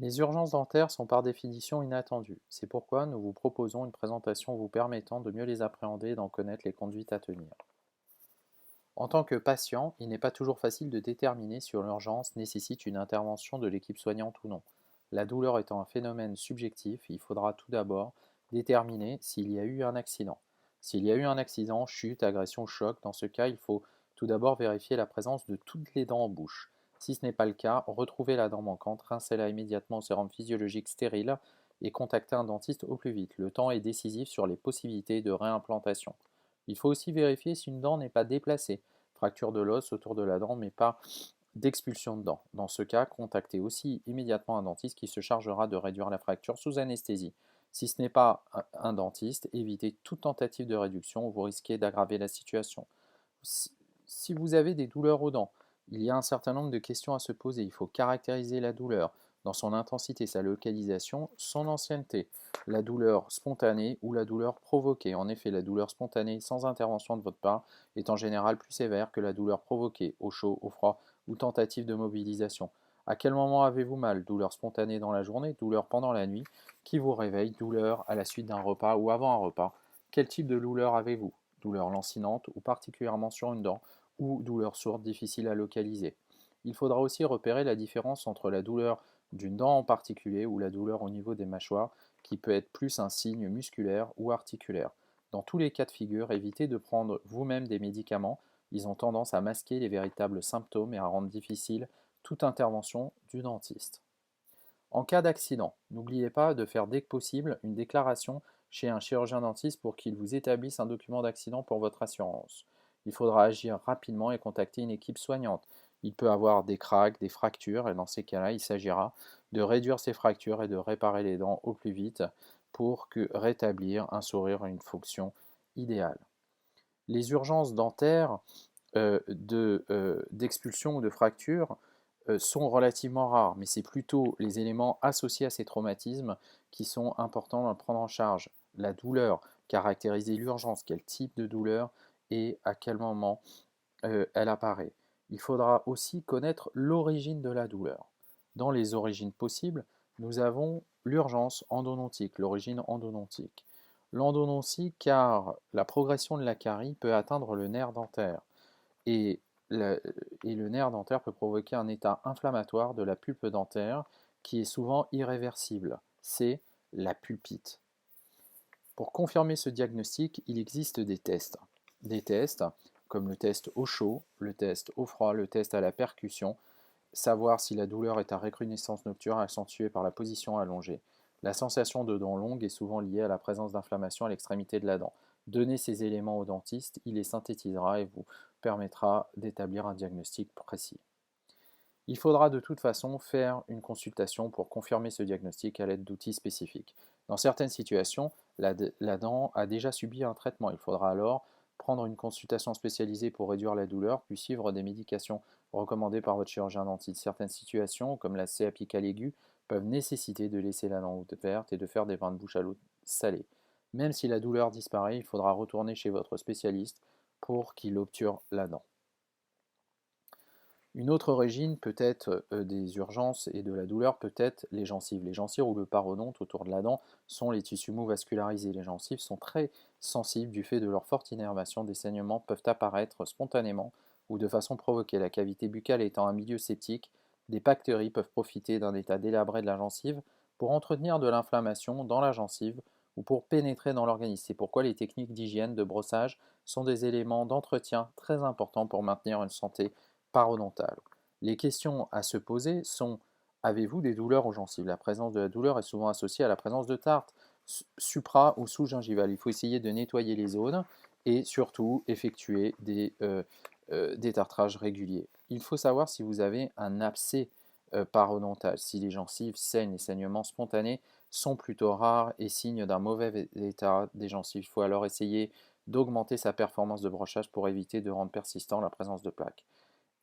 Les urgences dentaires sont par définition inattendues. C'est pourquoi nous vous proposons une présentation vous permettant de mieux les appréhender et d'en connaître les conduites à tenir. En tant que patient, il n'est pas toujours facile de déterminer si l'urgence nécessite une intervention de l'équipe soignante ou non. La douleur étant un phénomène subjectif, il faudra tout d'abord déterminer s'il y a eu un accident. S'il y a eu un accident, chute, agression, choc, dans ce cas, il faut tout d'abord vérifier la présence de toutes les dents en bouche. Si ce n'est pas le cas, retrouvez la dent manquante, rincez-la immédiatement au sérum physiologique stérile et contactez un dentiste au plus vite. Le temps est décisif sur les possibilités de réimplantation. Il faut aussi vérifier si une dent n'est pas déplacée, fracture de l'os autour de la dent, mais pas d'expulsion de dents. Dans ce cas, contactez aussi immédiatement un dentiste qui se chargera de réduire la fracture sous anesthésie. Si ce n'est pas un dentiste, évitez toute tentative de réduction ou vous risquez d'aggraver la situation. Si vous avez des douleurs aux dents, il y a un certain nombre de questions à se poser. Il faut caractériser la douleur dans son intensité, sa localisation, son ancienneté, la douleur spontanée ou la douleur provoquée. En effet, la douleur spontanée sans intervention de votre part est en général plus sévère que la douleur provoquée au chaud, au froid ou tentative de mobilisation. À quel moment avez-vous mal? Douleur spontanée dans la journée, douleur pendant la nuit, qui vous réveille, douleur à la suite d'un repas ou avant un repas. Quel type de douleur avez-vous? Douleur lancinante ou particulièrement sur une dent, ou douleur sourde difficile à localiser. Il faudra aussi repérer la différence entre la douleur d'une dent en particulier ou la douleur au niveau des mâchoires, qui peut être plus un signe musculaire ou articulaire. Dans tous les cas de figure, évitez de prendre vous-même des médicaments, ils ont tendance à masquer les véritables symptômes et à rendre difficile toute intervention du dentiste. En cas d'accident, n'oubliez pas de faire dès que possible une déclaration chez un chirurgien dentiste pour qu'il vous établisse un document d'accident pour votre assurance. Il faudra agir rapidement et contacter une équipe soignante. Il peut avoir des craques, des fractures, et dans ces cas-là, il s'agira de réduire ces fractures et de réparer les dents au plus vite pour rétablir un sourire et une fonction idéale. Les urgences dentaires d'expulsion ou de fracture sont relativement rares, mais c'est plutôt les éléments associés à ces traumatismes qui sont importants à prendre en charge. La douleur, caractériser l'urgence, quel type de douleur et à quel moment elle apparaît. Il faudra aussi connaître l'origine de la douleur. Dans les origines possibles, nous avons l'urgence endodontique, l'origine endodontique. L'endodontie car la progression de la carie peut atteindre le nerf dentaire et, la- et le nerf dentaire peut provoquer un état inflammatoire de la pulpe dentaire qui est souvent irréversible. C'est la pulpite. Pour confirmer ce diagnostic, il existe des tests. Des tests comme le test au chaud, le test au froid, le test à la percussion, savoir si la douleur est à recrudescence nocturne accentuée par la position allongée. La sensation de dents longues est souvent liée à la présence d'inflammation à l'extrémité de la dent. Donnez ces éléments au dentiste, il les synthétisera et vous permettra d'établir un diagnostic précis. Il faudra de toute façon faire une consultation pour confirmer ce diagnostic à l'aide d'outils spécifiques. Dans certaines situations, la dent a déjà subi un traitement. Il faudra alors prendre une consultation spécialisée pour réduire la douleur, puis suivre des médications recommandées par votre chirurgien dentiste. Certaines situations, comme la C apicale aiguë, peuvent nécessiter de laisser la dent ouverte et de faire des bains de bouche à l'eau salée. Même si la douleur disparaît, il faudra retourner chez votre spécialiste pour qu'il obture la dent. Une autre origine peut être des urgences et de la douleur peut être les gencives. Les gencives ou le parodonte autour de la dent sont les tissus mous vascularisés. Les gencives sont très sensibles du fait de leur forte innervation. Des saignements peuvent apparaître spontanément ou de façon provoquée. La cavité buccale étant un milieu septique, des bactéries peuvent profiter d'un état délabré de la gencive pour entretenir de l'inflammation dans la gencive ou pour pénétrer dans l'organisme. C'est pourquoi les techniques d'hygiène, de brossage sont des éléments d'entretien très importants pour maintenir une santé parodontale. Les questions à se poser sont: avez-vous des douleurs aux gencives? La présence de la douleur est souvent associée à la présence de tartre supra ou sous-gingivale. Il faut essayer de nettoyer les zones et surtout effectuer des détartrages réguliers. Il faut savoir si vous avez un abcès parodontal. Si les gencives saignent, les saignements spontanés sont plutôt rares et signe d'un mauvais état des gencives. Il faut alors essayer d'augmenter sa performance de brochage pour éviter de rendre persistant la présence de plaques.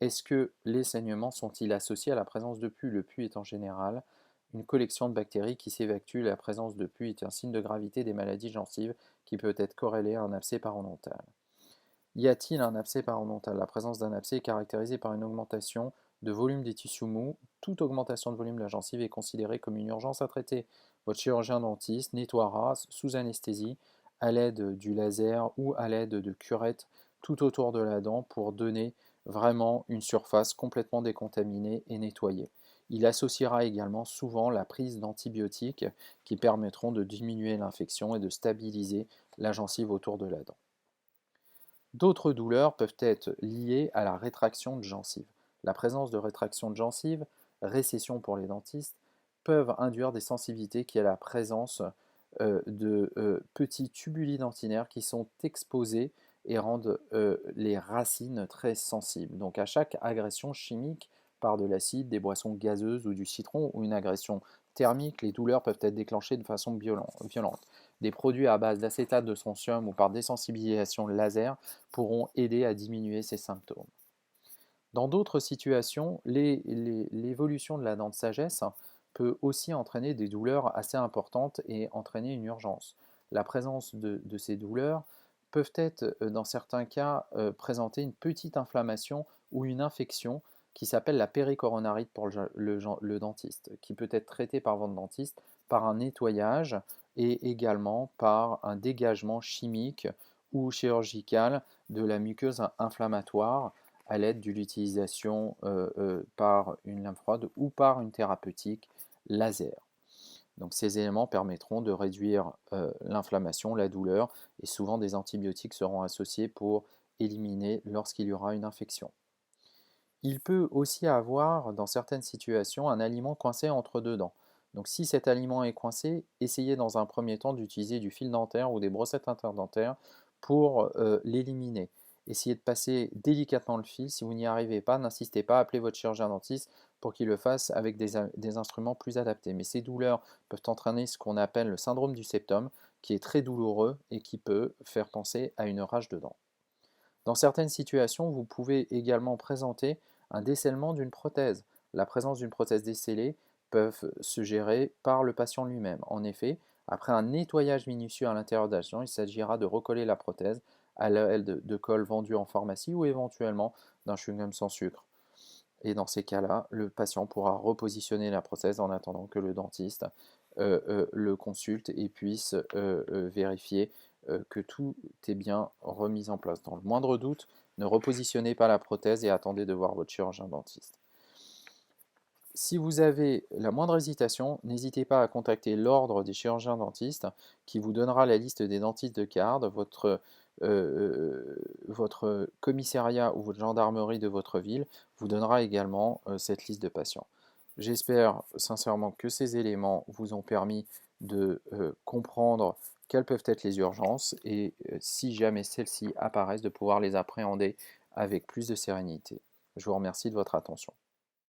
Est-ce que les saignements sont-ils associés à la présence de pus? Le pus est en général une collection de bactéries qui s'évacue. La présence de pus est un signe de gravité des maladies gencives qui peut être corrélé à un abcès parodontal. Y a-t-il un abcès parodontal? La présence d'un abcès est caractérisée par une augmentation de volume des tissus mous, toute augmentation de volume de la gencive est considérée comme une urgence à traiter. Votre chirurgien dentiste nettoiera sous anesthésie à l'aide du laser ou à l'aide de curettes tout autour de la dent pour donner vraiment une surface complètement décontaminée et nettoyée. Il associera également souvent la prise d'antibiotiques qui permettront de diminuer l'infection et de stabiliser la gencive autour de la dent. D'autres douleurs peuvent être liées à la rétraction de gencive. La présence de rétraction de gencive, récession pour les dentistes, peuvent induire des sensibilités qui est la présence de petits tubuli dentinaires qui sont exposés et rendent les racines très sensibles. Donc à chaque agression chimique par de l'acide, des boissons gazeuses ou du citron ou une agression thermique, les douleurs peuvent être déclenchées de façon violente. Des produits à base d'acétate de strontium ou par désensibilisation laser pourront aider à diminuer ces symptômes. Dans d'autres situations, l'évolution de la dent de sagesse peut aussi entraîner des douleurs assez importantes et entraîner une urgence. La présence de ces douleurs peuvent être, dans certains cas, présenter une petite inflammation ou une infection qui s'appelle la péricoronarite pour le dentiste, qui peut être traitée par votre dentiste par un nettoyage et également par un dégagement chimique ou chirurgical de la muqueuse inflammatoire à l'aide de l'utilisation par une lame froide ou par une thérapeutique laser. Donc ces éléments permettront de réduire l'inflammation, la douleur, et souvent des antibiotiques seront associés pour éliminer lorsqu'il y aura une infection. Il peut aussi avoir, dans certaines situations, un aliment coincé entre deux dents. Donc si cet aliment est coincé, essayez dans un premier temps d'utiliser du fil dentaire ou des brossettes interdentaires pour l'éliminer. Essayez de passer délicatement le fil. Si vous n'y arrivez pas, n'insistez pas, appelez votre chirurgien dentiste pour qu'il le fasse avec des instruments plus adaptés. Mais ces douleurs peuvent entraîner ce qu'on appelle le syndrome du septum, qui est très douloureux et qui peut faire penser à une rage de dents. Dans certaines situations, vous pouvez également présenter un décèlement d'une prothèse. La présence d'une prothèse décellée peut se gérer par le patient lui-même. En effet, après un nettoyage minutieux à l'intérieur de la dent, il s'agira de recoller la prothèse à l'aide de colle vendue en pharmacie ou éventuellement d'un chewing-gum sans sucre. Et dans ces cas-là, le patient pourra repositionner la prothèse en attendant que le dentiste le consulte et puisse vérifier que tout est bien remis en place. Dans le moindre doute, ne repositionnez pas la prothèse et attendez de voir votre chirurgien dentiste. Si vous avez la moindre hésitation, n'hésitez pas à contacter l'ordre des chirurgiens dentistes qui vous donnera la liste des dentistes de garde, votre commissariat ou votre gendarmerie de votre ville vous donnera également cette liste de patients. J'espère sincèrement que ces éléments vous ont permis de comprendre quelles peuvent être les urgences et si jamais celles-ci apparaissent, de pouvoir les appréhender avec plus de sérénité. Je vous remercie de votre attention.